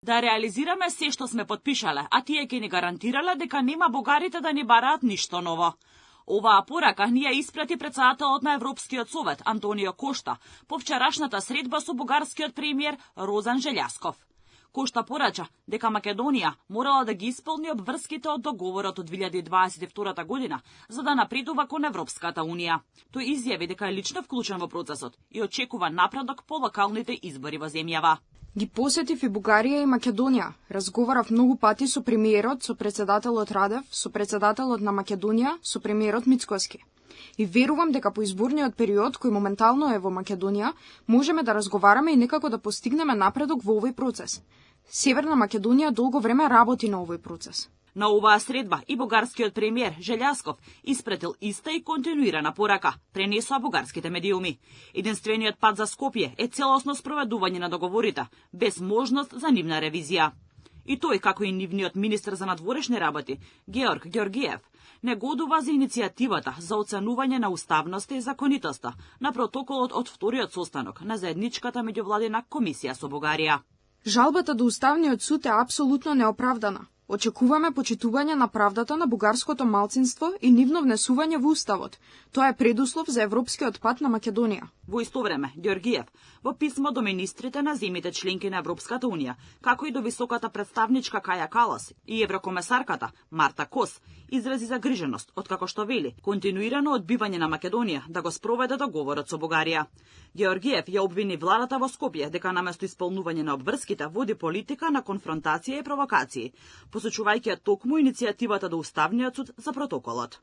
Да реализираме се што сме подпишале, а тие ќе ни гарантирале дека нема бугарите да ни бараат ништо ново. Оваа порака ни ја испрати председателот на Европскиот совет Антонио Кошта по вчерашната средба со бугарскиот премиер Розан Желјасков. Кошта порача дека Македонија морала да ги исполни обврските од договорот од 2022 година за да напредува кон Европската унија. Тој изјави дека е лично вклучен во процесот и очекува напредок по локалните избори во земјава. Ги посетив и Бугарија и Македонија. Разговарав многу пати со премиерот, со председателот Радев, со председателот на Македонија, со премиерот Мицкоски. И верувам дека по изборниот период кој моментално е во Македонија, можеме да разговараме и некако да постигнеме напредок во овој процес. Северна Македонија долго време работи на овој процес. На оваа средба и бугарскиот премиер Желјасков испратил иста и континуирана порака, пренесоа бугарските медиуми. Единствениот пат за Скопје е целосно спроведување на договорите, без можност за нивна ревизија. И тој, како и нивниот министер за надворешни работи, Георг Георгиев, негодува за иницијативата за оценување на уставноста и законитоста на протоколот од вториот состанок на заедничката меѓувладина комисија со Бугарија. Жалбата до Уставниот суд е апсолутно неоправдана. Очекуваме почитување на правдата на бугарското малцинство и нивно внесување во Уставот. Тоа е предуслов за европскиот пат на Македонија. Во исто време, Георгиев, во писмо до министрите на земјите членки на Европската унија, како и до високата представничка Каја Калас и еврокомесарката Марта Кос, изрази загриженост, откако што вели, континуирано одбивање на Македонија да го спроведе договорот со Бугарија. Георгиев ја обвини владата во Скопје дека наместо исполнување на обврските води политика на конфронтација и провокации, посочувајќи токму иницијативата до Уставниот суд за протоколот.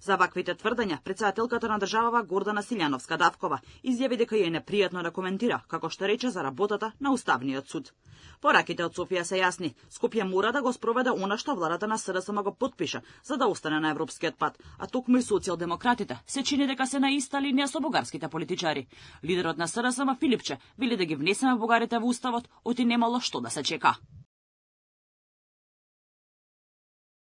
За ваквите тврдења, председателката на државава Гордана Силјановска-Давкова изјави дека ја е непријатно да коментира, како што рече за работата на Уставниот суд. Пораките од Софија се јасни. Скопје мора да го спроведе она што владата на СДСМ го подпиша, за да остане на европскиот пат, а токму и социјалдемократите се чини дека се на иста линија со бугарските политичари. Лидерот на СДСМ Филипче вели да ги внесеме бугарите во Уставот, оти немало што да се чека.